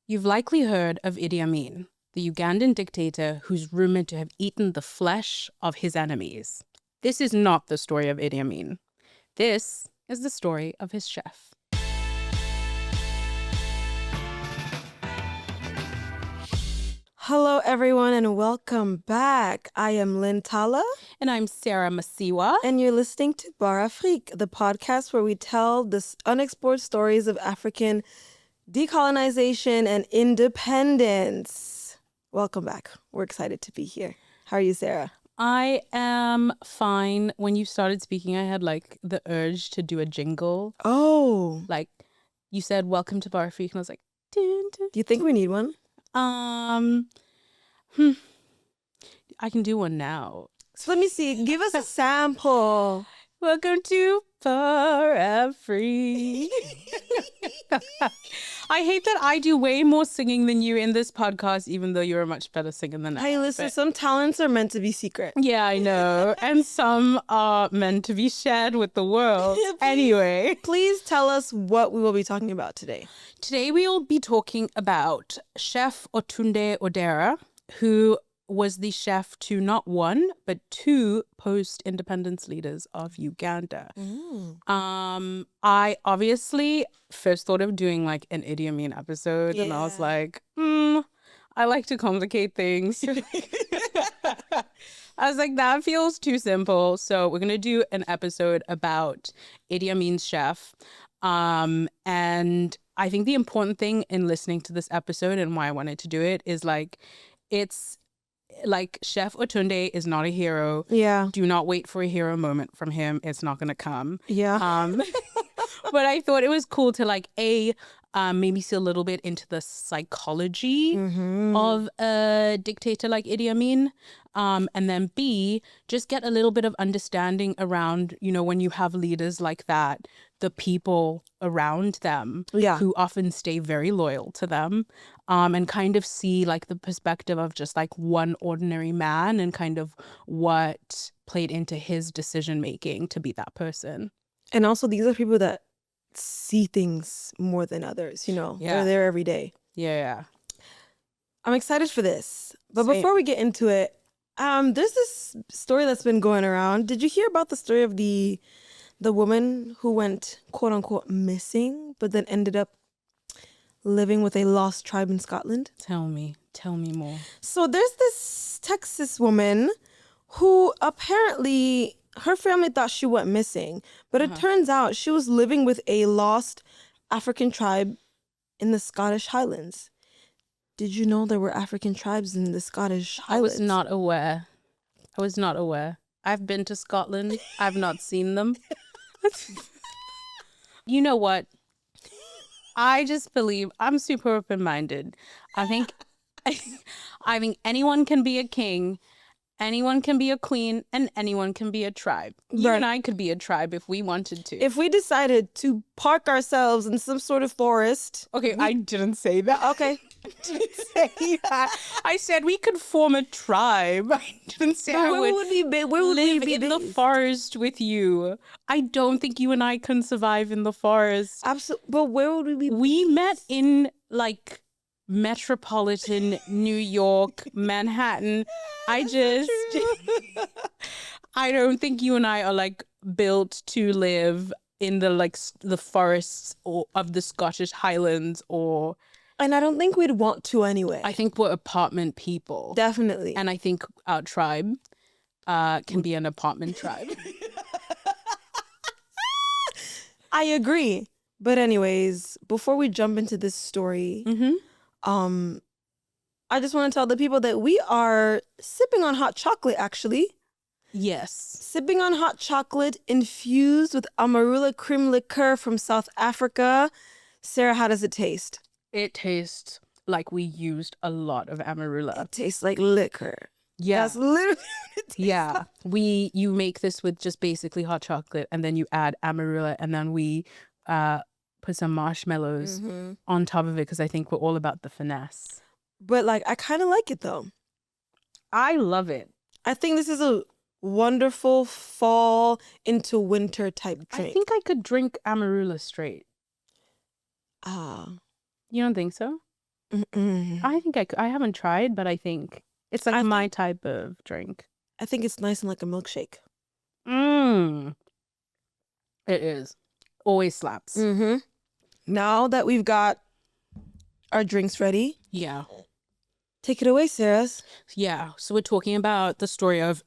You've likely heard of Idi Amin, the Ugandan dictator who's rumored to have eaten the flesh of his enemies. This is not the story of Idi Amin. This is the story of his chef. Hello, everyone, and welcome back. I am Lynn Tala. And I'm Sarah Masiwa. And you're listening to Bar Afrique, the podcast where we tell the unexplored stories of African decolonization and independence. Welcome back. We're excited to be here. How are you, Sarah? I am fine. When you started speaking, I had like the urge to do a jingle. Oh. Like you said, welcome to Bar Afrique. And I was like, dun, dun. Do you think we need one? I can do one now. So let me see. Give us a sample. Welcome to Bar Afrique. I hate that I do way more singing than you in this podcast, even though you're a much better singer than I am. Hey, listen, some talents are meant to be secret. Yeah, I know. And some are meant to be shared with the world. Anyway. Please tell us what we will be talking about today. Today we will be talking about Chef Otund Odera, who was the chef to not one, but two post-independence leaders of Uganda. I obviously first thought of doing like an Idi Amin episode, and I was like, I like to complicate things. I was like, that feels too simple. So we're going to do an episode about Idi Amin's chef. And I think the important thing in listening to this episode and why I wanted to do it is like, it's like Chef Otund is not a hero. Yeah. Do not wait for a hero moment from him. It's not going to come. Yeah. But I thought it was cool to like, maybe see a little bit into the psychology of a dictator like Idi Amin. And then B, just get a little bit of understanding around, you know, when you have leaders like that, the people around them who often stay very loyal to them, and kind of see like the perspective of just like one ordinary man and kind of what played into his decision making to be that person. And also these are people that see things more than others, you know. Yeah. They're there every day. Yeah. I'm excited for this. But Same. before we get into it, there's this story that's been going around. Did you hear about the story of the woman who went quote unquote missing, but then ended up living with a lost tribe in Scotland? Tell me more. So there's this Texas woman who apparently her family thought she went missing, but it turns out she was living with a lost African tribe in the Scottish Highlands. Did you know there were African tribes in the Scottish Highlands? I was not aware. I've been to Scotland. I've not seen them. You know what? I just believe I'm super open-minded. I think anyone can be a king, anyone can be a queen, and anyone can be a tribe. You and I could be a tribe if we wanted to. If we decided to park ourselves in some sort of forest. Okay, I didn't say that. Okay. I didn't say that. I said we could form a tribe. I didn't say I would live in the forest with you. I don't think you and I can survive in the forest. Absolutely. But where would we be? We met in like metropolitan New York, Manhattan. I don't think you and I are like built to live in the forests of the Scottish Highlands And I don't think we'd want to anyway. I think we're apartment people. Definitely. And I think our tribe can be an apartment tribe. I agree. But anyways, before we jump into this story, I just want to tell the people that we are sipping on hot chocolate, actually. Yes. Sipping on hot chocolate infused with Amarula cream liqueur from South Africa. Sarah, how does it taste? It tastes like we used a lot of Amarula. It tastes like liquor. Yeah. That's literally what it tastes like. You make this with just basically hot chocolate, and then you add Amarula, and then we put some marshmallows on top of it because I think we're all about the finesse. But like, I kind of like it though. I love it. I think this is a wonderful fall into winter type drink. I think I could drink Amarula straight. Ah. You don't think so? I think I haven't tried, but I think it's like my type of drink. I think it's nice and like a milkshake. It is. Always slaps. Now that we've got our drinks ready, Yeah. take it away, Sarah. Yeah. So we're talking about the story of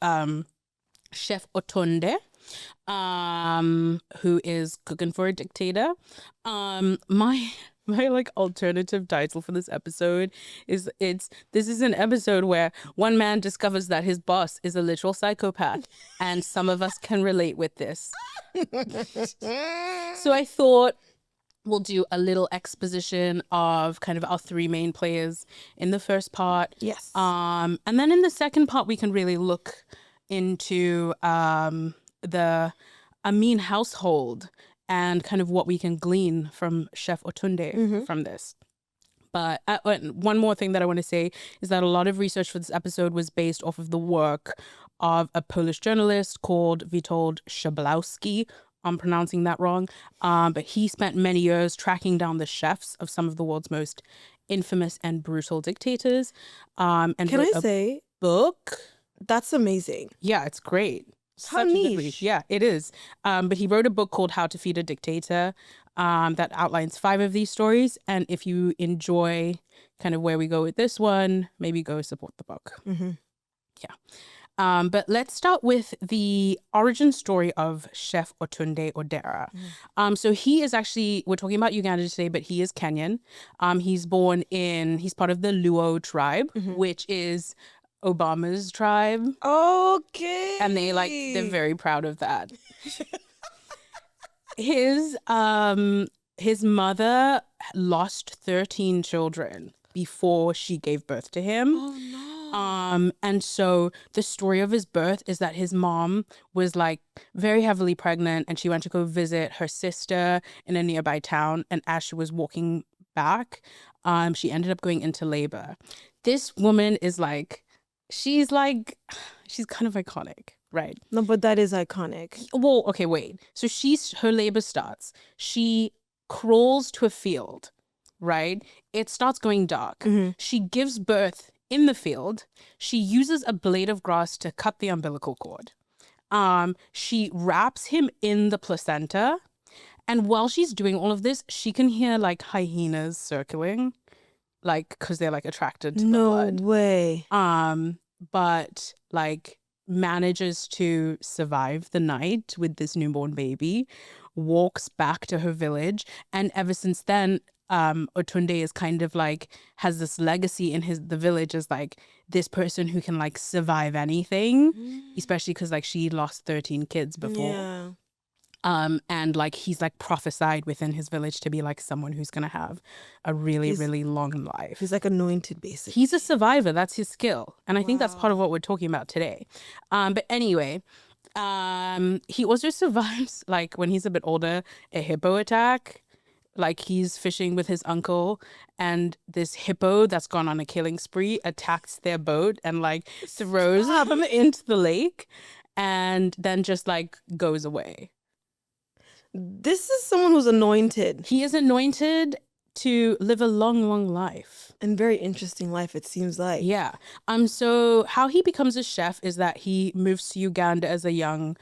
Chef Otund, who is cooking for a dictator. My like alternative title for this episode is this is an episode where one man discovers that his boss is a literal psychopath, and some of us can relate with this. So I thought we'll do a little exposition of kind of our three main players in the first part. Yes. And then in the second part we can really look into the Amin household and kind of what we can glean from Chef Otund from this. But one more thing that I want to say is that a lot of research for this episode was based off of the work of a Polish journalist called Witold Szablowski. I'm pronouncing that wrong. But he spent many years tracking down the chefs of some of the world's most infamous and brutal dictators. And can I say, book? That's amazing. Yeah, it's great. How niche. Yeah, it is. But he wrote a book called How to Feed a Dictator that outlines 5 of these stories. And if you enjoy kind of where we go with this one, maybe go support the book. Yeah. But let's start with the origin story of Chef Otund Odera. So he is actually, we're talking about Uganda today, but he is Kenyan. He's part of the Luo tribe, which is Obama's tribe. Okay. And they're very proud of that. His mother lost 13 children before she gave birth to him. Oh no. And so the story of his birth is that his mom was like very heavily pregnant and she went to go visit her sister in a nearby town. And as she was walking back, she ended up going into labor. This woman is like, she's kind of iconic, right? No, but that is iconic. Well, okay, wait. So her labor starts. She crawls to a field, right? It starts going dark. She gives birth in the field. She uses a blade of grass to cut the umbilical cord. She wraps him in the placenta. And while she's doing all of this, she can hear like hyenas circling, like because they're like attracted to the blood. No way. But like manages to survive the night with this newborn baby, walks back to her village, and ever since then, Otund is kind of like has this legacy in the village as like this person who can like survive anything, especially because like she lost 13 kids before. Yeah. And like he's like prophesied within his village to be like someone who's gonna have a really long life. He's like anointed, basically. He's a survivor. That's his skill, and I think that's part of what we're talking about today. But anyway, he also survives like when he's a bit older, a hippo attack. Like he's fishing with his uncle and this hippo that's gone on a killing spree attacks their boat and like throws him into the lake and then just like goes away. This is someone who's anointed. He is anointed to live a long life. And very interesting life, it seems like. Yeah. So how he becomes a chef is that he moves to Uganda as a young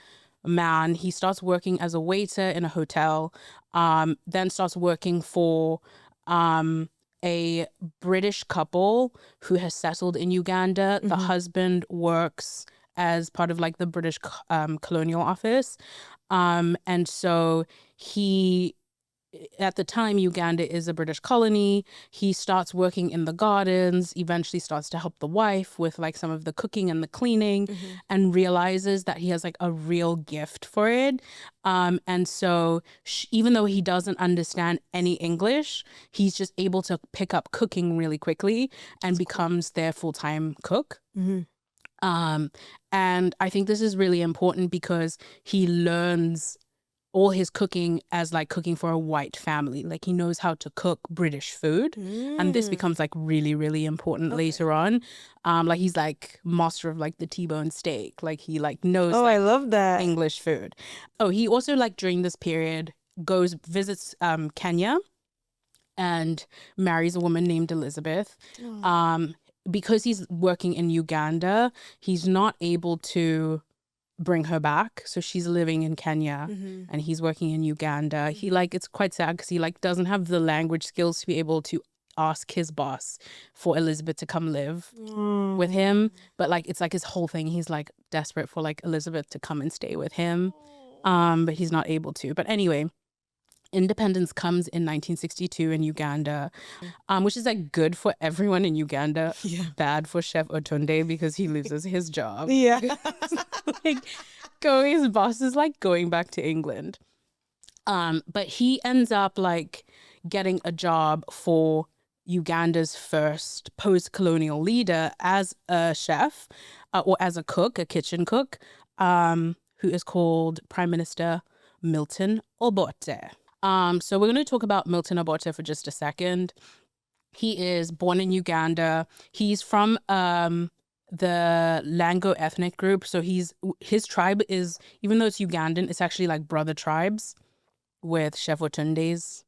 man. He starts working as a waiter in a hotel, then starts working for a British couple who has settled in Uganda. The husband works as part of like the British colonial office. And so he, at the time, Uganda is a British colony. He starts working in the gardens, eventually starts to help the wife with like some of the cooking and the cleaning, and realizes that he has like a real gift for it. And so even though he doesn't understand any English, he's just able to pick up cooking really quickly and becomes their full-time cook. And I think this is really important because he learns all his cooking as like cooking for a white family. Like he knows how to cook British food, and this becomes like really important later on. Like he's like master of like the T-bone steak. Like he like knows I love that English food. Oh, he also like during this period visits Kenya and marries a woman named Elizabeth. Because he's working in Uganda, he's not able to bring her back. So she's living in Kenya and he's working in Uganda. He it's quite sad because he doesn't have the language skills to be able to ask his boss for Elizabeth to come live with him. But it's his whole thing. He's desperate for Elizabeth to come and stay with him. But he's not able to. But anyway, independence comes in 1962 in Uganda, which is good for everyone in Uganda. Bad for Chef Otunde because he loses his job. Yeah. His boss is going back to England. But he ends up getting a job for Uganda's first post-colonial leader as a chef or as a cook, a kitchen cook, who is called Prime Minister Milton Obote. So we're going to talk about Milton Obote for just a second. He is born in Uganda. He's from the Lango ethnic group. So his tribe is, even though it's Ugandan, it's actually brother tribes with Chef Otunde's.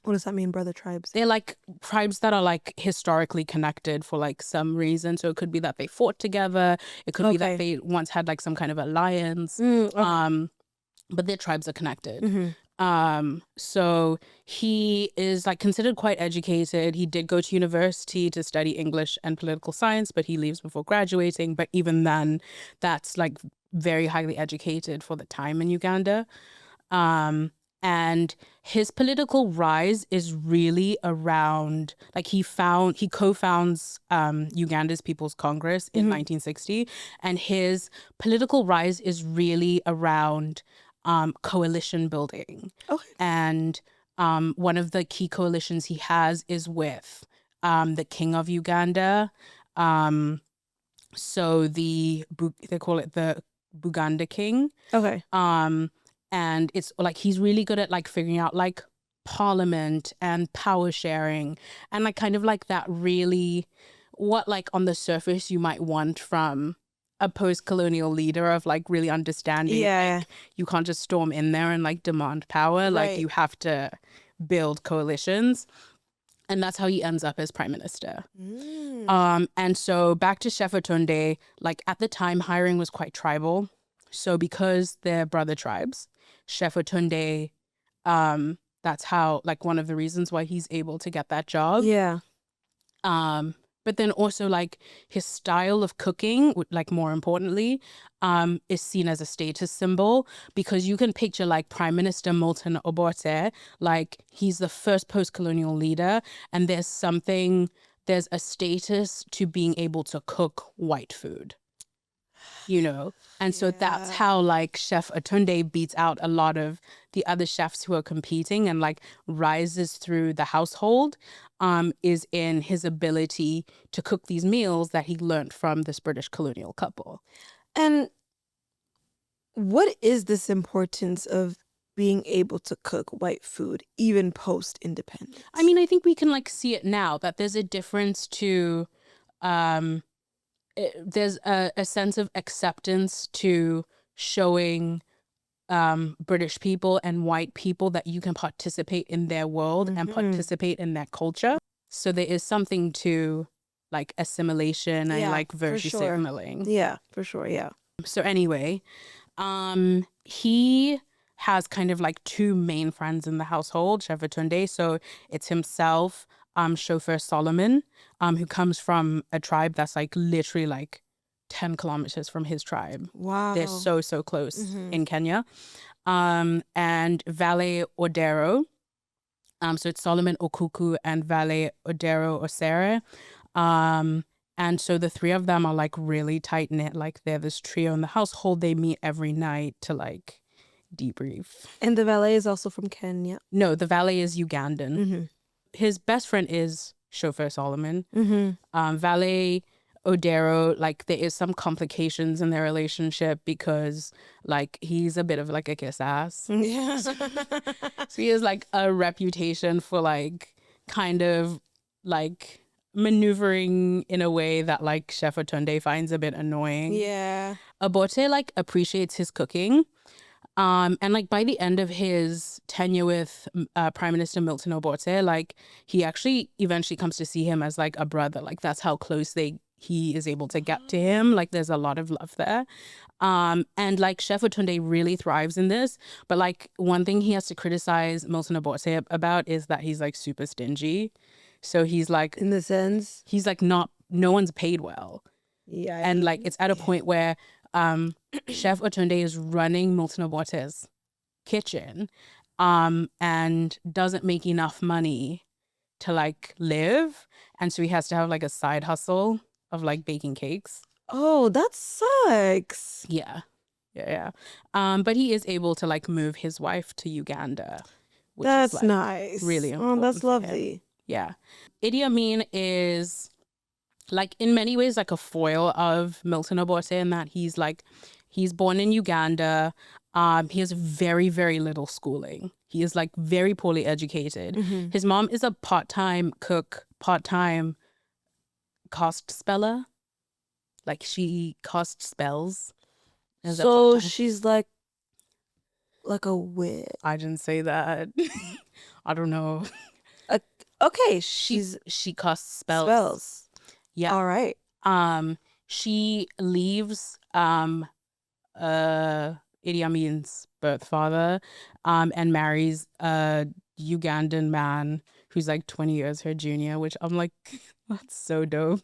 What does that mean, brother tribes? They're tribes that are historically connected for some reason. So it could be that they fought together. It could be that they once had some kind of alliance. But their tribes are connected. So he is considered quite educated. He did go to university to study English and political science, but he leaves before graduating. But even then, that's very highly educated for the time in Uganda. And his political rise is really around, he co-founds Uganda's People's Congress in 1960. And his political rise is really around coalition building. And one of the key coalitions he has is with the King of Uganda. So they call it the Buganda King. And it's he's really good at figuring out parliament and power sharing and kind of that really what on the surface you might want from a post-colonial leader of really understanding you can't just storm in there and demand power. You have to build coalitions. And that's how he ends up as prime minister. And so back to Chef Otunde, at the time hiring was quite tribal. So because they're brother tribes, Chef Otunde, that's how one of the reasons why he's able to get that job. But then also his style of cooking, more importantly, is seen as a status symbol because you can picture Prime Minister Milton Obote, he's the first post-colonial leader, and there's a status to being able to cook white food. And so that's how Chef Otunde beats out a lot of the other chefs who are competing and rises through the household, is in his ability to cook these meals that he learned from this British colonial couple. And what is this importance of being able to cook white food even post-independence? I mean, I think we can see it now that there's a difference to there's a sense of acceptance to showing British people and white people that you can participate in their world and participate in their culture. So there is something to assimilation and virtue signaling. Yeah, for sure. Yeah. So anyway, he has kind of two main friends in the household, Chef Otunde. So it's himself, chauffeur Solomon, who comes from a tribe that's literally 10 kilometers from his tribe. Wow. They're so close in Kenya. And Valet Odero. So it's Solomon Okuku and Valet Odero Osere. And so the three of them are really tight knit. They're this trio in the household. They meet every night to debrief. And the valet is also from Kenya? No, the valet is Ugandan. His best friend is chauffeur Solomon. Valet Odero, there is some complications in their relationship because he's a bit of a kiss ass. Yeah. So he has a reputation for kind of maneuvering in a way that Chef Otunde finds a bit annoying. Yeah. Obote appreciates his cooking. And like by the end of his tenure with Prime Minister Milton Obote, like he actually eventually comes to see him as like a brother. Like that's how close he is able to get to him. Like there's a lot of love there. And like Chef Otunde really thrives in this. But like one thing he has to criticize Milton Obote about is that he's like super stingy. So he's like, In the sense, he's like no one's paid well. yeah, And like it's at a point where Chef Otunde is running Milton Obote's kitchen and doesn't make enough money to like live. And so he has to have like a side hustle of like baking cakes. oh, that sucks. Yeah. But he is able to like move his wife to Uganda. Which That's is, like, nice. really Oh, important that's for him. lovely. Yeah. Idi Amin is like in many ways like a foil of Milton Obote in that he's born in Uganda. He has very, very little schooling. He is like very poorly educated. Mm-hmm. His mom is a part-time cook, part-time cast speller. Like she casts spells. as a So part-time- she's like a witch. I didn't say that. I don't know. Okay, She she's casts spells. spells. Yeah. All right. She leaves Idi Amin's birth father and marries a Ugandan man who's like 20 years her junior, which I'm like, that's so dope.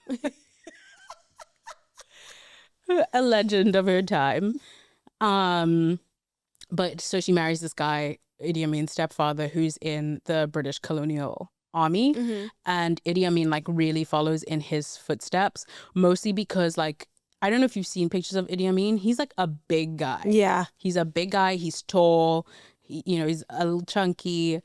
A legend of her time. But so she marries this guy, Idi Amin's stepfather, who's in the British colonial army. Mm-hmm. And Idi Amin like really follows in his footsteps, mostly because like, I don't know if you've seen pictures of Idi Amin. He's like a big guy. Yeah. He's a big guy. He's tall. He's a little chunky,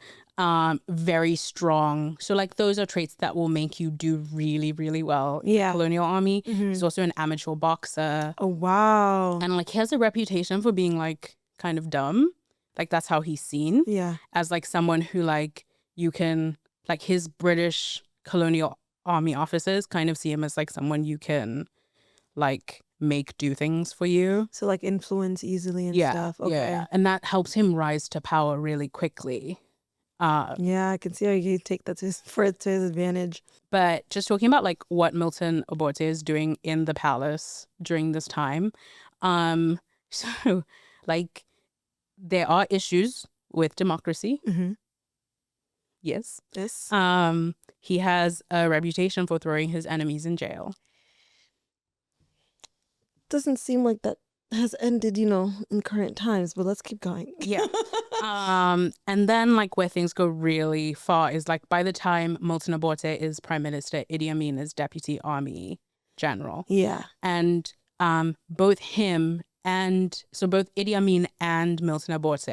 very strong. So like those are traits that will make you do really, really well in Yeah. the colonial army. Mm-hmm. He's also an amateur boxer. Oh, wow. And like he has a reputation for being like kind of dumb. Like that's how he's seen, Yeah. as like someone who like you can, like his British colonial army officers kind of see him as like someone you can like make do things for you. So like influence easily and Yeah, stuff. Okay. yeah. And that helps him rise to power really quickly. Yeah, I can see how you take that to his advantage. But just talking about like what Milton Obote is doing in the palace during this time. So like there are issues with democracy. Mm-hmm. Yes. Yes. He has a reputation for throwing his enemies in jail. Doesn't seem like that has ended, in current times, but let's keep going. Yeah. And then like where things go really far is like by the time Milton Obote is prime minister, Idi Amin is deputy army general. Yeah. And both Idi Amin and Milton Obote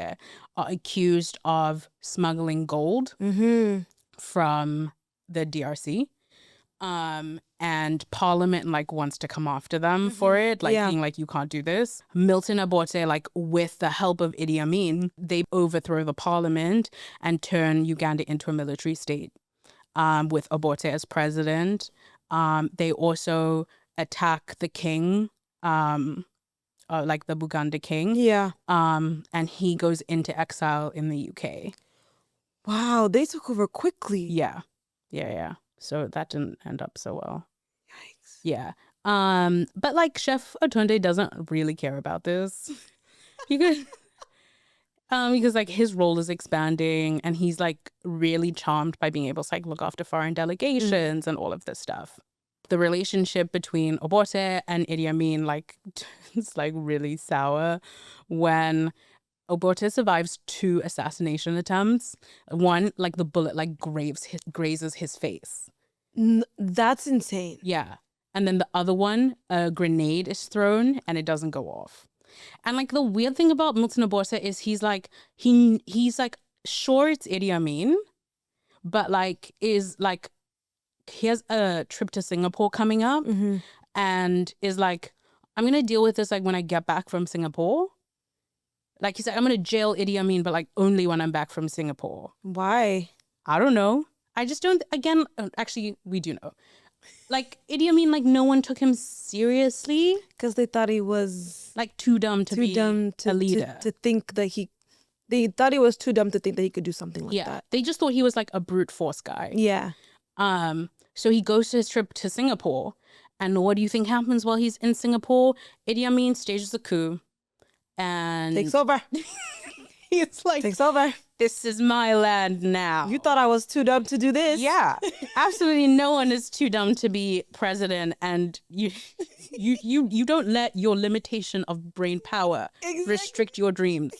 are accused of smuggling gold Mm-hmm. from the DRC. And Parliament like wants to come after them for it, like Yeah. being like, you can't do this. Milton Obote, like with the help of Idi Amin, they overthrow the Parliament and turn Uganda into a military state. With Obote as president, they also attack the king, like the Buganda king. Yeah. And he goes into exile in the UK. Wow, they took over quickly. Yeah. So that didn't end up so well. Yikes. Yeah. But like Chef Otunde doesn't really care about this. Because like his role is expanding and he's like really charmed by being able to like look after foreign delegations and all of this stuff. The relationship between Obote and Idi Amin like it's like really sour when Obote survives 2 assassination attempts. One, like the bullet like grazes his face. That's insane. Yeah. And then the other one, a grenade is thrown and it doesn't go off. And like the weird thing about Milton Obote is he's like sure it's Idi Amin, but like is like he has a trip to Singapore coming up Mm-hmm. and is like, I'm gonna deal with this like when I get back from Singapore. Like he said, I'm gonna jail Idi Amin, but like only when I'm back from Singapore. Why? I don't know. I just don't. Again, actually, we do know. like Idi Amin, like no one took him seriously. Because they thought he was Like too dumb to be a leader. to think that they thought he was too dumb to think that he could do something like Yeah, that. they just thought he was like a brute force guy. Yeah. So he goes to his trip to Singapore, and what do you think happens while he's in Singapore? Idi Amin stages a coup, and Takes over. it's like, Takes over. this is my land now. You thought I was too dumb to do this? Yeah, absolutely no one is too dumb to be president, and you don't let your limitation of brain power restrict your dreams.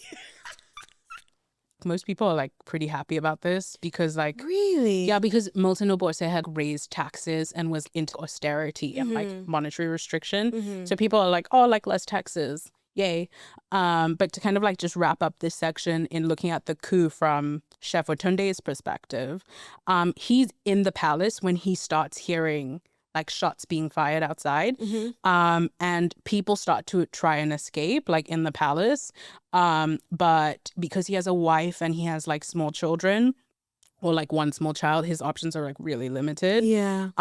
Most people are like pretty happy about this because like Really? yeah, because Milton Obote had raised taxes and was into austerity and like monetary restriction. So people are like, oh, like less taxes. Yay. But to kind of like just wrap up this section in looking at the coup from Chef Otunde's perspective, he's in the palace when he starts hearing like shots being fired outside. And people start to try and escape like in the palace. But because he has a wife and he has like small children, or like one small child, his options are like really limited. Yeah.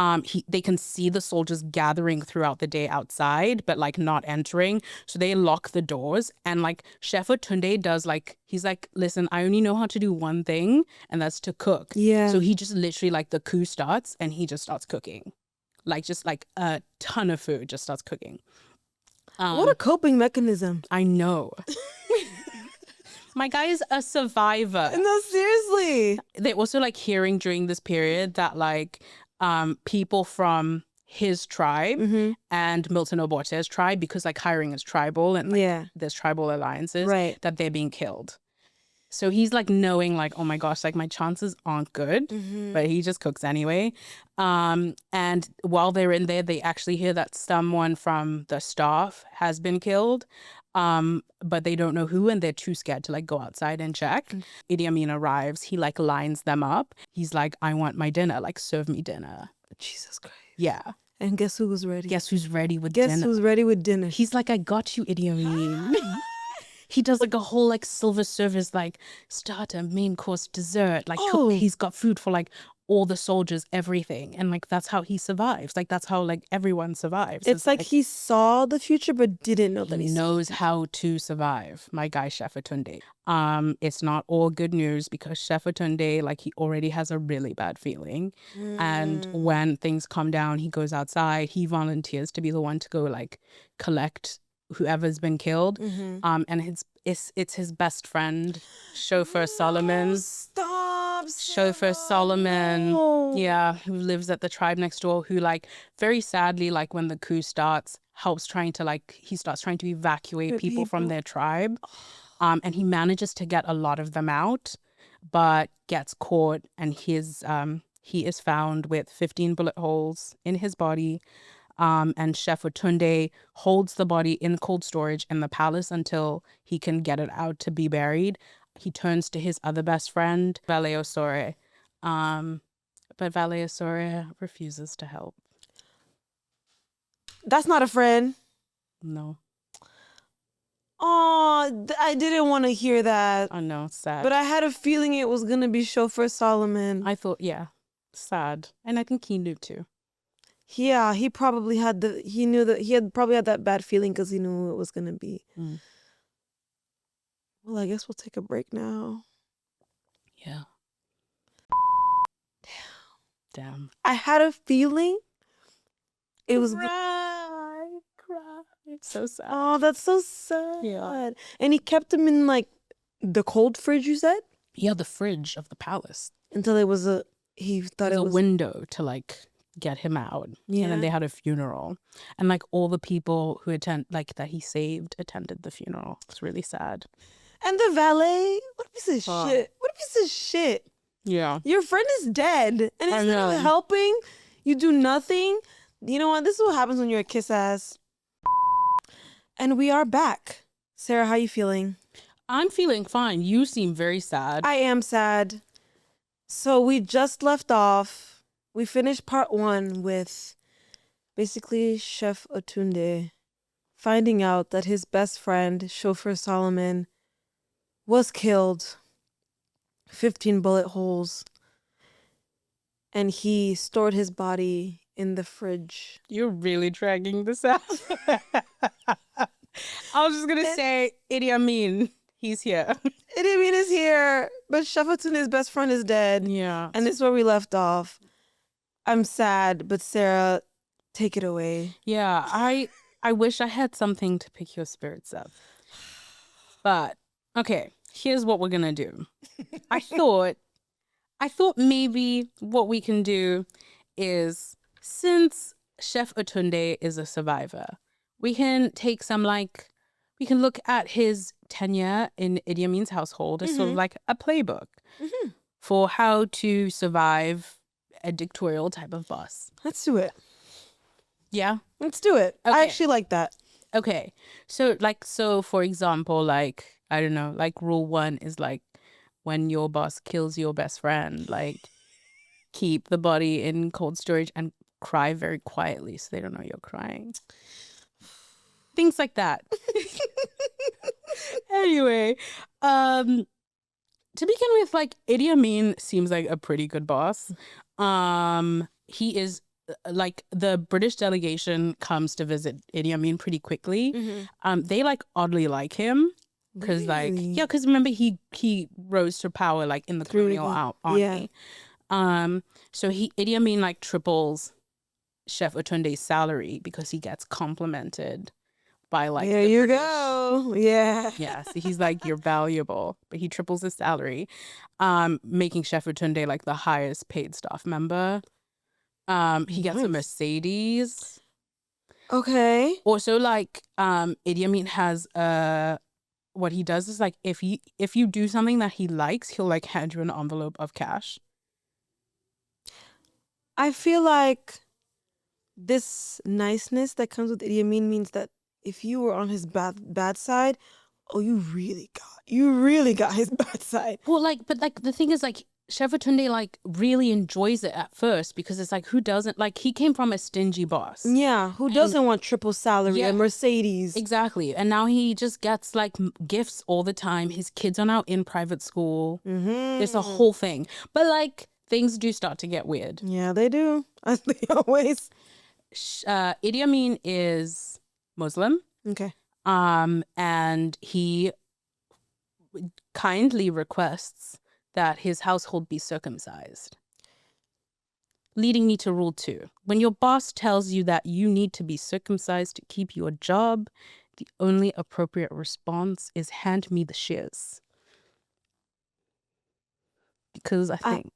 They can see the soldiers gathering throughout the day outside, but like not entering. So they lock the doors, and like Chef Otunde does like, he's like, listen, I only know how to do one thing, and that's to cook. Yeah. So he just literally like the coup starts and he just starts cooking. Like just like a ton of food, just starts cooking. What a coping mechanism. I know. My guy is a survivor. No, seriously. They also like hearing during this period that like people from his tribe and Milton Obote's tribe, because like hiring is tribal and like, there's tribal alliances, right, that they're being killed. So he's like knowing like, oh my gosh, like my chances aren't good, but he just cooks anyway. And while they're in there, they actually hear that someone from the staff has been killed. But they don't know who, and they're too scared to like go outside and check. Idi Amin arrives. He like lines them up. He's like, I want my dinner. Like, serve me dinner. Jesus Christ. Yeah. And guess who was ready? Guess who's ready with dinner? Guess who's ready with dinner? He's like, I got you, Idi Amin. He does like a whole like silver service, like starter, main course, dessert. Like he's got food for like all the soldiers, everything. And like that's how he survives. Like that's how like everyone survives. It's like he saw the future but didn't know that he knows how to survive. My guy Chef Otunde. It's not all good news because Chef Otunde, like he already has a really bad feeling. And when things calm down, he goes outside. He volunteers to be the one to go like collect whoever's been killed. And it's his best friend, chauffeur Solomon. Stop. Chauffeur Solomon, yeah, who lives at the tribe next door, who like very sadly, like when the coup starts, he starts trying to evacuate people from their tribe. And he manages to get a lot of them out, but gets caught, and he is found with 15 bullet holes in his body. And Chef Otunde holds the body in cold storage in the palace until he can get it out to be buried. He turns to his other best friend, Vale Osore. But Vale Osore refuses to help. That's not a friend. No. Oh, I didn't want to hear that. I know, it's sad. But I had a feeling it was going to be chauffeur Solomon. I thought, yeah, sad. And I think he knew too. Yeah, he probably had probably had that bad feeling because he knew it was going to be. Well, I guess we'll take a break now. Yeah. Damn. I had a feeling it was... Cry. It's so sad. Oh, that's so sad. Yeah. And he kept him in, like, the cold fridge, you said? Yeah, the fridge of the palace. Until it was he thought it was... a window to, like, get him out. Yeah. And then they had a funeral. And, like, all the people who that he saved attended the funeral. It's really sad. And the valet, what a piece of shit. What a piece of shit. Yeah. Your friend is dead. And instead of helping, you do nothing. You know what? This is what happens when you're a kiss ass. And we are back. Sarah, how you feeling? I'm feeling fine. You seem very sad. I am sad. So we just left off. We finished part 1 with basically Chef Otunde finding out that his best friend, chauffeur Solomon, was killed, 15 bullet holes, and he stored his body in the fridge. You're really dragging this out. I was just going to say, Idi Amin, he's here. Idi Amin is here, but Chef Otunde's best friend is dead. Yeah. And this is where we left off. I'm sad, but Sarah, take it away. Yeah, I wish I had something to pick your spirits up. But, okay, here's what we're going to do. I thought maybe what we can do is, since Chef Otunde is a survivor, we can take some, like, we can look at his tenure in Idi Amin's household as sort of like a playbook for how to survive a dictatorial type of boss. Let's do it. Yeah? Let's do it. Okay. I actually like that. Okay. So, for example, like, I don't know, like rule 1 is like, when your boss kills your best friend, like, keep the body in cold storage and cry very quietly so they don't know you're crying. Things like that. Anyway, to begin with, like, Idi Amin seems like a pretty good boss. He is, like, the British delegation comes to visit Idi Amin pretty quickly. They, like, oddly like him. Because, like, yeah, because remember, he rose to power, like, in the colonial army. Yeah. So Idi Amin, like, triples Chef Otunde's salary because he gets complimented by, like, there you go. Yeah. yeah, so he's like, you're valuable, but he triples his salary, making Chef Otunde, like, the highest paid staff member. He gets a Mercedes. Okay. Also, like, Idi Amin has what he does is, like, if you do something that he likes, he'll, like, hand you an envelope of cash. I feel like this niceness that comes with Idi Amin means that if you were on his bad side, oh, you really got his bad side. Well, like, but, like, the thing is, like, Chef Otunde, like, really enjoys it at first because it's like, who doesn't? Like, he came from a stingy boss. Yeah, who doesn't want triple salary Yeah. and Mercedes? Exactly. And now he just gets, like, gifts all the time. His kids are now in private school. It's a whole thing. But, like, things do start to get weird. Yeah, they do. As they always. Idi Amin is Muslim. Okay. And he kindly requests that his household be circumcised. Leading me to rule 2. When your boss tells you that you need to be circumcised to keep your job, the only appropriate response is hand me the shears. Because I think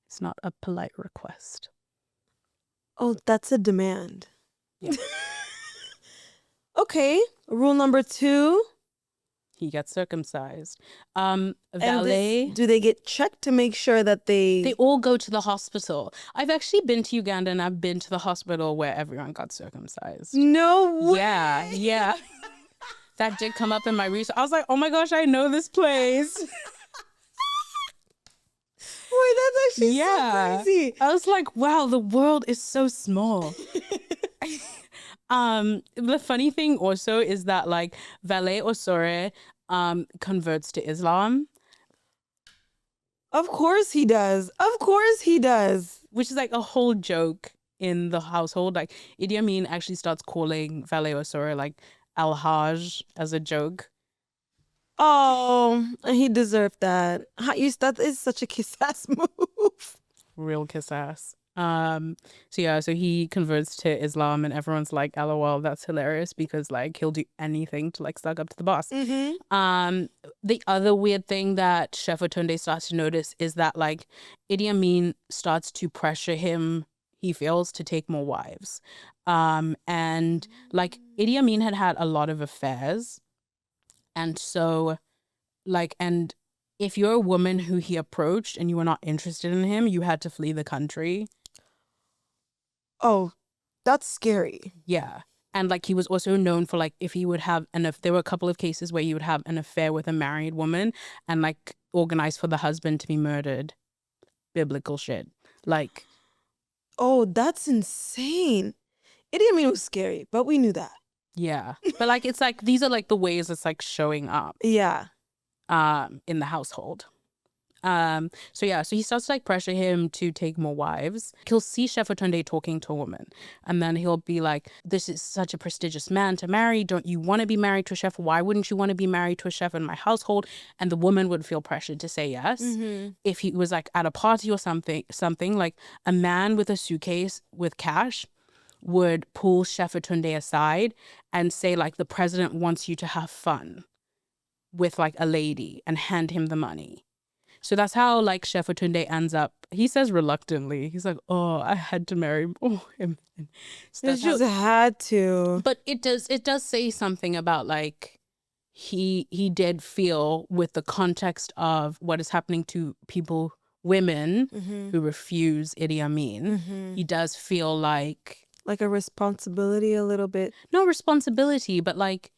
it's not a polite request. Oh, that's a demand. Yeah. Okay. Rule number 2. He gets circumcised. And Valet. do they get checked to make sure that They all go to the hospital. I've actually been to Uganda and I've been to the hospital where everyone got circumcised. No way. Yeah. That did come up in my research. I was like, oh my gosh, I know this place. Wait, that's actually so crazy. I was like, wow, the world is so small. The funny thing also is that, like, Valet Osore converts to Islam. Of course he does. Of course he does. Which is, like, a whole joke in the household. Like, Idi Amin actually starts calling Valet Osore, like, Al-Hajj as a joke. Oh, he deserved that. That is such a kiss-ass move. Real kiss-ass. So he converts to Islam and everyone's like, LOL, that's hilarious because, like, he'll do anything to, like, suck up to the boss. The other weird thing that Chef Otunde starts to notice is that, like, Idi Amin starts to pressure him, he feels, to take more wives. And, like, Idi Amin had a lot of affairs. And so, like, and if you're a woman who he approached and you were not interested in him, you had to flee the country. Oh, that's scary. Yeah. And, like, he was also known for, like, if he would have there were a couple of cases where he would have an affair with a married woman and, like, organize for the husband to be murdered. Biblical shit. Like. Oh, that's insane. Idi Amin was scary, but we knew that. Yeah. But, like, it's like, these are, like, the ways it's, like, showing up. Yeah. In the household. So he starts to like pressure him to take more wives. He'll see Chef Otunde talking to a woman, and then he'll be like, "This is such a prestigious man to marry. Don't you want to be married to a chef? Why wouldn't you want to be married to a chef in my household?" And the woman would feel pressured to say yes. If he was like at a party or something like a man with a suitcase with cash would pull Chef Otunde aside and say like, "The president wants you to have fun with like a lady," and hand him the money. So that's how like Chef Otunde ends up. He says reluctantly, he's like, "Oh, I had to marry him." So It just had to. But it does say something about like he did feel, with the context of what is happening to women who refuse Idi Amin, he does feel like a responsibility a little bit. No responsibility, but like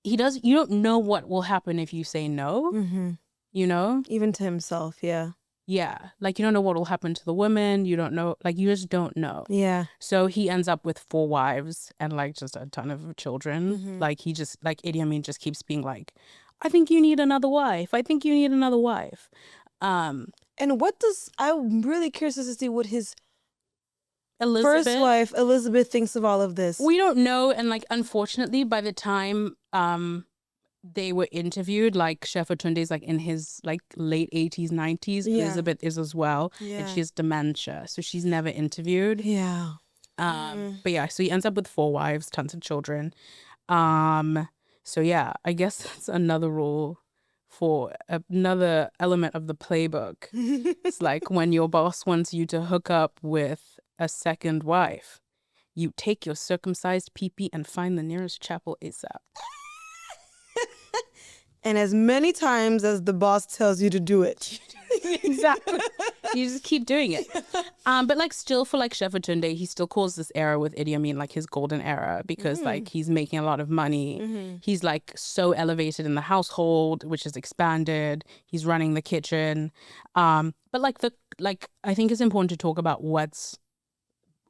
you don't know what will happen if you say no, you know? Even to himself, yeah. Yeah, like you don't know what will happen to the woman. You don't know, like you just don't know. Yeah. So he ends up with 4 wives and like just a ton of children. Like he just, like Idi Amin just keeps being like, "I think you need another wife. I think you need another wife." And I'm really curious to see what his Elizabeth, first wife, Elizabeth, thinks of all of this. We don't know. And like, unfortunately, by the time they were interviewed, like Chef Otunde's like in his like late 80s, 90s. Yeah. Elizabeth is as well. Yeah. And she has dementia. So she's never interviewed. Yeah. But yeah, so he ends up with 4 wives, tons of children. So yeah, I guess that's another rule for another element of the playbook. It's like when your boss wants you to hook up with a second wife, you take your circumcised pee-pee and find the nearest chapel ASAP. And as many times as the boss tells you to do it. Exactly. You just keep doing it. But like still for like Chef Otunde, he still calls this era with Idi Amin like his golden era because like he's making a lot of money. He's like so elevated in the household, which is expanded. He's running the kitchen. But like I think it's important to talk about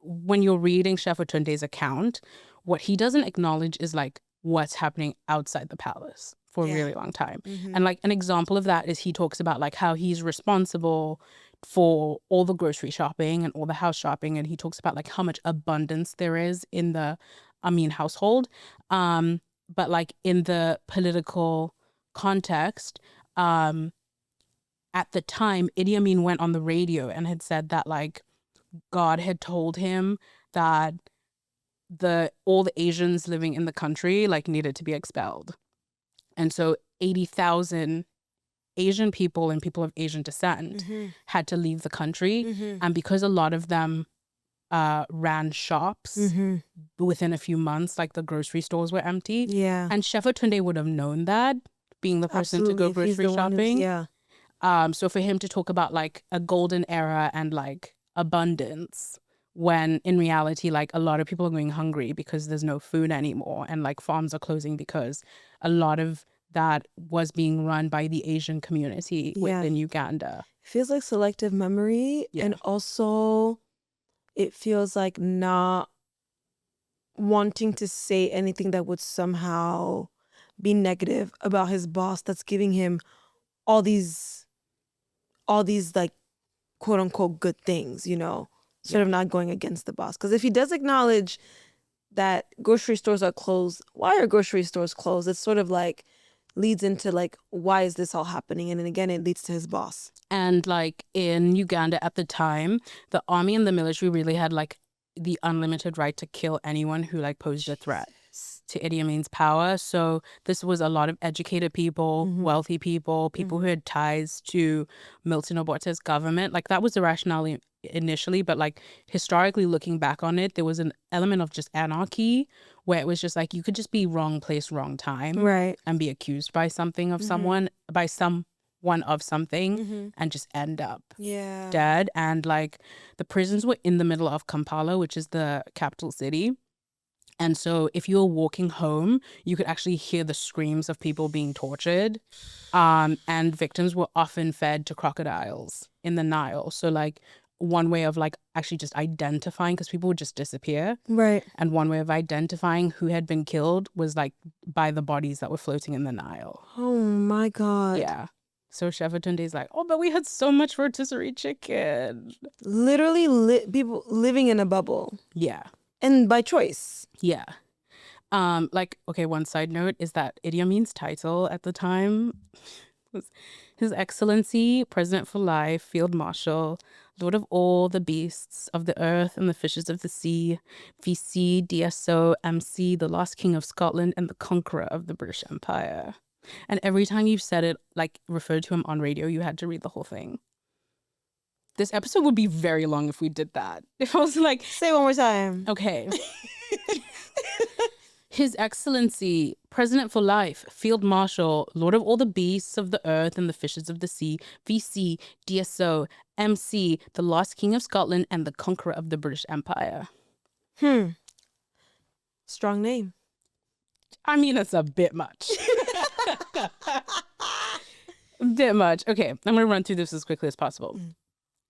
when you're reading Chef Otunde's account, what he doesn't acknowledge is like what's happening outside the palace for a really long time. And like an example of that is he talks about like how he's responsible for all the grocery shopping and all the house shopping, and he talks about like how much abundance there is in the Amin household. But like in the political context, at the time, Idi Amin went on the radio and had said that like God had told him that all the Asians living in the country like needed to be expelled. And so 80,000 Asian people and people of Asian descent had to leave the country. And because a lot of them ran shops within a few months, like the grocery stores were empty. Yeah. And Chef Otunde would have known that, being the person to go grocery shopping. So for him to talk about like a golden era and like abundance, when in reality, like a lot of people are going hungry because there's no food anymore, and like farms are closing because a lot of that was being run by the Asian community within Uganda. It feels like selective memory, and also it feels like not wanting to say anything that would somehow be negative about his boss that's giving him all these like quote unquote good things, you know, sort of not going against the boss. Because if he does acknowledge that grocery stores are closed, why are grocery stores closed? It's sort of like leads into like, why is this all happening? And then again, it leads to his boss. And like in Uganda at the time, the army and the military really had like the unlimited right to kill anyone who like posed a threat to Idi Amin's power. So this was a lot of educated people, wealthy people, people who had ties to Milton Obote's government. Like that was the rationale initially, but like historically looking back on it, there was an element of just anarchy where it was just like you could just be wrong place, wrong time, right, and be accused by something of someone of something and just end up dead. And like the prisons were in the middle of Kampala, which is the capital city. And so if you were walking home, you could actually hear the screams of people being tortured. And victims were often fed to crocodiles in the Nile. So like one way of like actually just identifying, because people would just disappear. Right. And one way of identifying who had been killed was like by the bodies that were floating in the Nile. Oh my God. Yeah. So Chef Otunde's like, oh, but we had so much rotisserie chicken. Literally people living in a bubble. Yeah. And by choice. Yeah. Like, okay, one side note is that Idi Amin's title at the time was His Excellency, President for Life, Field Marshal, Lord of all the beasts of the earth and the fishes of the sea, VC, DSO, MC, the last king of Scotland, and the conqueror of the British Empire. And every time you said it, like referred to him on radio, you had to read the whole thing. This episode would be very long if we did that. If I was like... Say it one more time. Okay. His Excellency, President for Life, Field Marshal, Lord of all the beasts of the earth and the fishes of the sea, VC, DSO, MC, the last king of Scotland, and the conqueror of the British Empire. Strong name. I mean, it's a bit much. A bit much. Okay, I'm going to run through this as quickly as possible.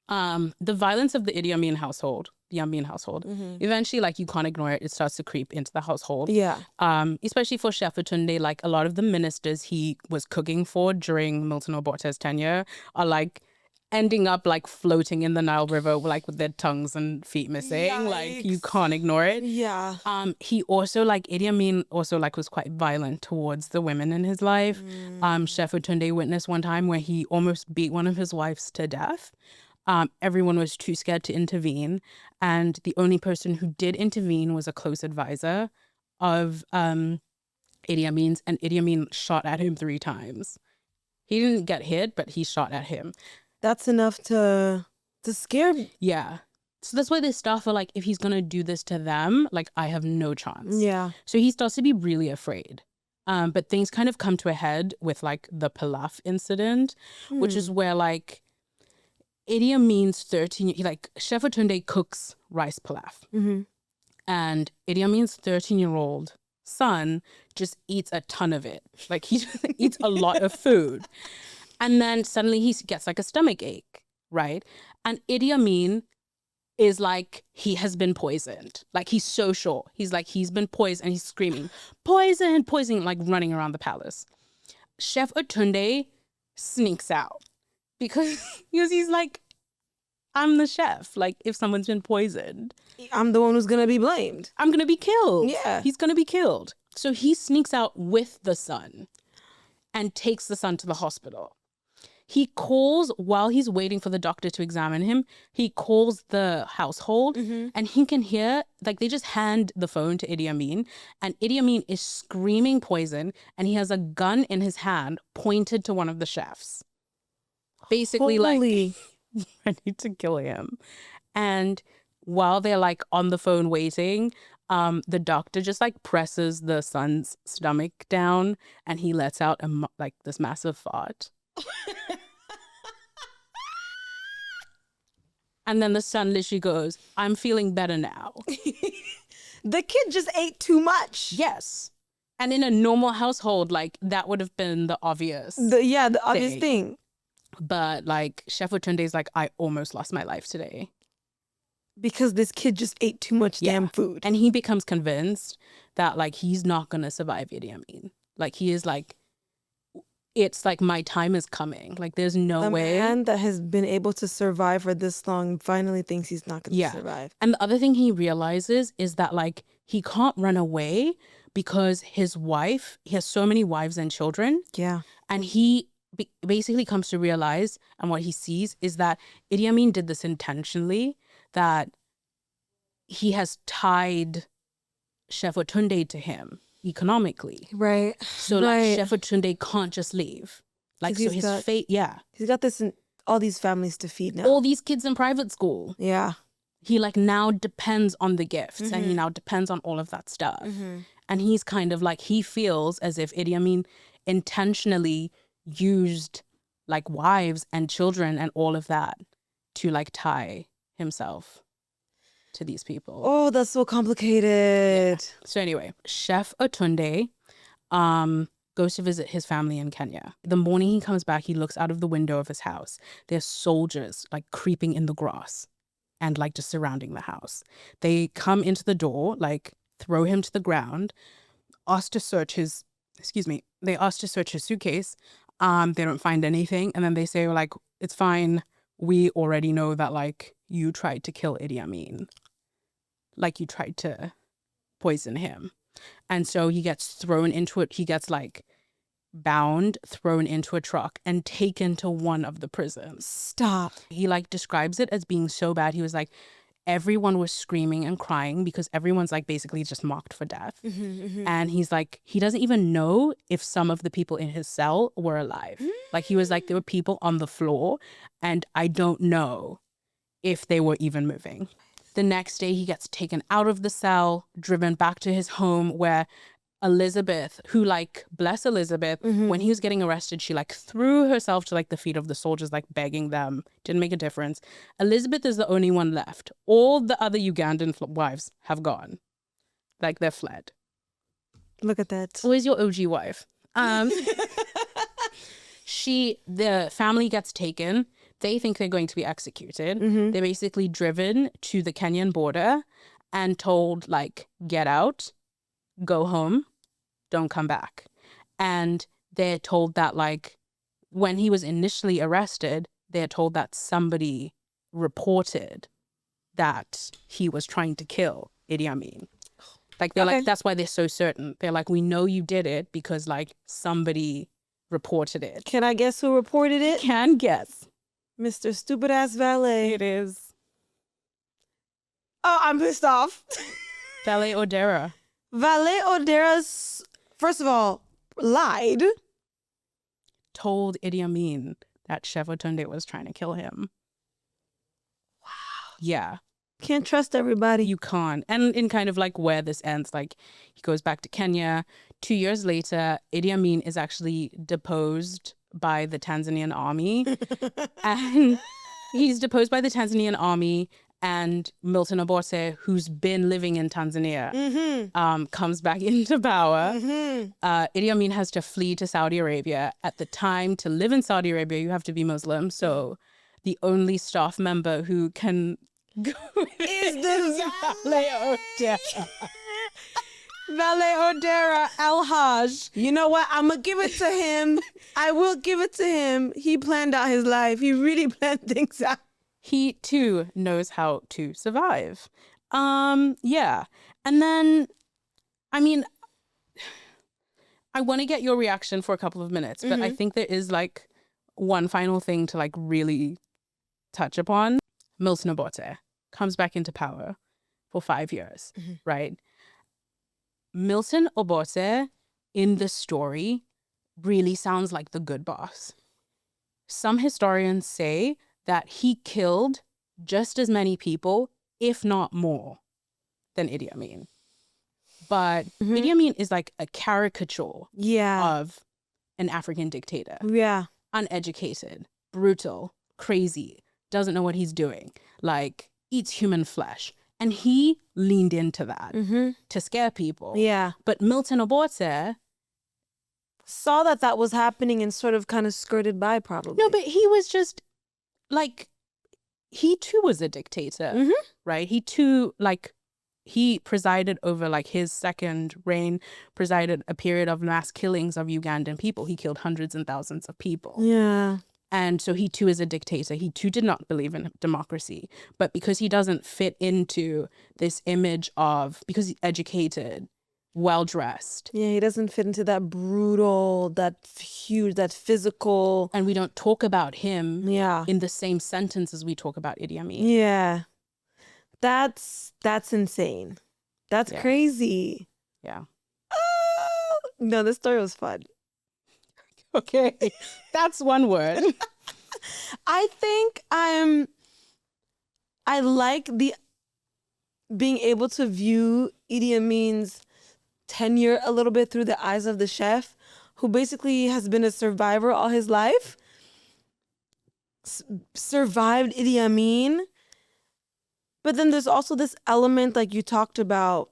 The violence of the Idi Amin household, eventually, like, you can't ignore it. It starts to creep into the household. Yeah. Especially for Chef Otunde, like, a lot of the ministers he was cooking for during Milton Obote's tenure are, like, ending up, like, floating in the Nile River, like, with their tongues and feet missing. Yikes. Like, you can't ignore it. Yeah. He also, like, Idi Amin also, like, was quite violent towards the women in his life. Chef Otunde witnessed one time where he almost beat one of his wives to death. Everyone was too scared to intervene. And the only person who did intervene was a close advisor of Idi Amin's. And Idi Amin shot at him 3 times. He didn't get hit, but he shot at him. That's enough to scare. Yeah. So that's why they start for, like, if he's going to do this to them, like, I have no chance. Yeah. So he starts to be really afraid. But things kind of come to a head with, like, the pilaf incident, which is where, like, Idi Amin's 13, like, Chef Otunde cooks rice pilaf. And Idi Amin's 13-year-old son just eats a ton of it. Like, he just eats a lot of food. And then suddenly he gets, like, a stomach ache, right? And Idi Amin is like, he has been poisoned. Like, he's so sure. He's like, he's been poisoned. And he's screaming, poison, poison, like, running around the palace. Chef Otunde sneaks out. Because he's like, I'm the chef. Like, if someone's been poisoned, I'm the one who's going to be blamed. I'm going to be killed. Yeah. He's going to be killed. So he sneaks out with the son and takes the son to the hospital. He calls, while he's waiting for the doctor to examine him, he calls the household and he can hear, like, they just hand the phone to Idi Amin and Idi Amin is screaming poison and he has a gun in his hand pointed to one of the chefs. Basically, like, ready to kill him. And while they're, like, on the phone waiting, the doctor just, like, presses the son's stomach down and he lets out like this massive fart. And then the son literally goes, I'm feeling better now. The kid just ate too much. Yes. And in a normal household, like, that would have been the obvious. The obvious thing. But, like, Chef Otunde's like, I almost lost my life today. Because this kid just ate too much damn food. And he becomes convinced that, like, he's not going to survive Idi Amin. Like, he is like, it's like, my time is coming. Like, there's no way. The man that has been able to survive for this long finally thinks he's not going to survive. And the other thing he realizes is that, like, he can't run away because his wife, he has so many wives and children. Yeah. And he basically comes to realize, and what he sees is that Idi Amin did this intentionally, that he has tied Chef Otunde to him economically. Right. So like Chef Otunde can't just leave. Like, so his fate, he's got this in all these families to feed now. All these kids in private school. Yeah. He, like, now depends on the gifts and he now depends on all of that stuff. And he's kind of like, he feels as if Idi Amin intentionally used, like, wives and children and all of that to, like, tie himself to these people. Oh, that's so complicated. Yeah. So anyway, Chef Otunde goes to visit his family in Kenya. The morning he comes back, he looks out of the window of his house. There's soldiers, like, creeping in the grass and, like, just surrounding the house. They come into the door, like, throw him to the ground, ask to search his suitcase, They don't find anything. And then they say, like, it's fine. We already know that, like, you tried to kill Idi Amin. Like, you tried to poison him. And so he gets thrown into it. He gets, like, bound, thrown into a truck, and taken to one of the prisons. Stop. He, like, describes it as being so bad. He was like, everyone was screaming and crying because everyone's, like, basically just mocked for death. And he's like, he doesn't even know if some of the people in his cell were alive. Like, he was like, there were people on the floor, and I don't know if they were even moving. The next day, he gets taken out of the cell, driven back to his home, where Elizabeth, who, like, bless Elizabeth, when he was getting arrested, she, like, threw herself to, like, the feet of the soldiers, like, begging them. Didn't make a difference. Elizabeth is the only one left. All the other Ugandan wives have gone. Like, they're fled. Look at that. Where's your OG wife? The family gets taken. They think they're going to be executed. They're basically driven to the Kenyan border and told, like, get out, go home, don't come back. And they're told that, like, when he was initially arrested, they're told that somebody reported that he was trying to kill Idi Amin. Like, they're like, that's why they're so certain. They're like, we know you did it because, like, somebody reported it. Can I guess who reported it? Can guess. Mr. Stupid Ass Valet. It is Oh, I'm pissed off. Valet Odera. Valet Odera's, first of all, lied. Told Idi Amin that Chef Otund was trying to kill him. Wow. Yeah. Can't trust everybody. You can't. And in kind of like where this ends, like, he goes back to Kenya. 2 years later, Idi Amin is actually deposed by the Tanzanian army. And he's deposed by the Tanzanian army, and Milton Obote, who's been living in Tanzania, comes back into power. Idi Amin has to flee to Saudi Arabia. At the time, to live in Saudi Arabia, you have to be Muslim. So the only staff member who can go Is the Valet Odera. Valet Odera Al-Haj. You know what? I'm going to give it to him. I will give it to him. He planned out his life. He really planned things out. He too knows how to survive. Yeah. And then, I mean, I want to get your reaction for a couple of minutes, but I think there is, like, one final thing to, like, really touch upon. Milton Obote comes back into power for 5 years, right? Milton Obote in the story really sounds like the good boss. Some historians say that he killed just as many people, if not more, than Idi Amin. But Idi Amin is like a caricature of an African dictator. Yeah. Uneducated, brutal, crazy, doesn't know what he's doing, like, eats human flesh. And he leaned into that to scare people. Yeah. But Milton Obote saw that was happening and sort of kind of skirted by, probably. No, but he was just, like, he too was a dictator, right? He too, like, he presided over, like, his second reign, presided a period of mass killings of Ugandan people. He killed hundreds and thousands of people. Yeah. And so he too is a dictator. He too did not believe in democracy. But because he doesn't fit into this image of, because he's educated, well-dressed. Yeah, he doesn't fit into that brutal, that huge, that physical. And we don't talk about him Yeah. in the same sentence as we talk about Idi Amin. Yeah. That's insane. That's crazy. Yeah. No, this story was fun. Okay. That's one word. I think I like the being able to view Idi Amin's tenure a little bit through the eyes of the chef, who basically has been a survivor all his life. Survived Idi Amin. But then there's also this element, like you talked about,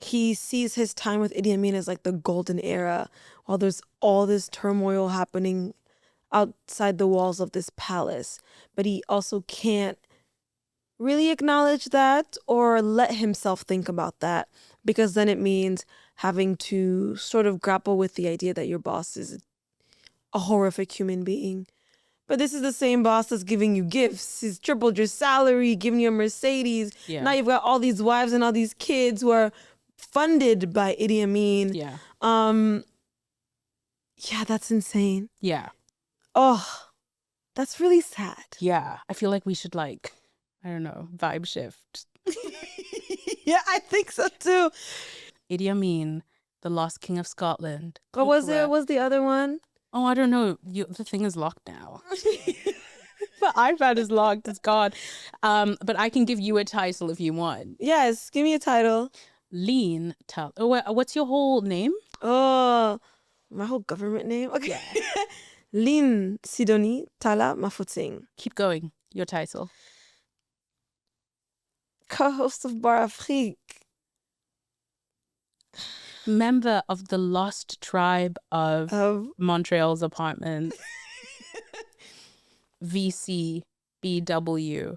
he sees his time with Idi Amin as like the golden era, while there's all this turmoil happening outside the walls of this palace. But he also can't really acknowledge that or let himself think about that, because then it means having to sort of grapple with the idea that your boss is a horrific human being. But this is the same boss that's giving you gifts. He's tripled your salary, giving you a Mercedes. Yeah. Now you've got all these wives and all these kids who are funded by Idi Amin. Yeah. Yeah, that's insane. Yeah. Oh, that's really sad. Yeah. I feel like we should like, I don't know, vibe shift. Yeah, I think so too. Idi Amin, the lost king of Scotland. What was it? What was the other one? Oh, I don't know. The thing is locked now. The iPad is locked. It's gone. But I can give you a title if you want. Yes, give me a title. Lean Tal. Oh, what's your whole name? Oh, my whole government name? Okay. Yeah. Lin Sidoni Tala Mafutsing. Keep going. Your title. Co-host of Bar Afrique. Member of the lost tribe of Montreal's apartment. VC BW.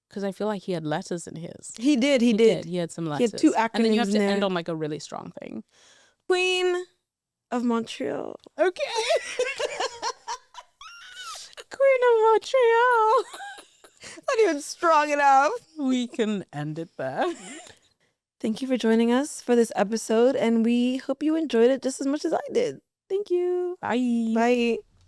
Because I feel like he had letters in his. He did. He did. He had some letters. He had 2 acronyms. And then you have to there. end on like a really strong thing. Queen of Montreal. Okay. Queen of Montreal. Not even strong enough. We can end it there. Thank you for joining us for this episode, and we hope you enjoyed it just as much as I did. Thank you. Bye. Bye.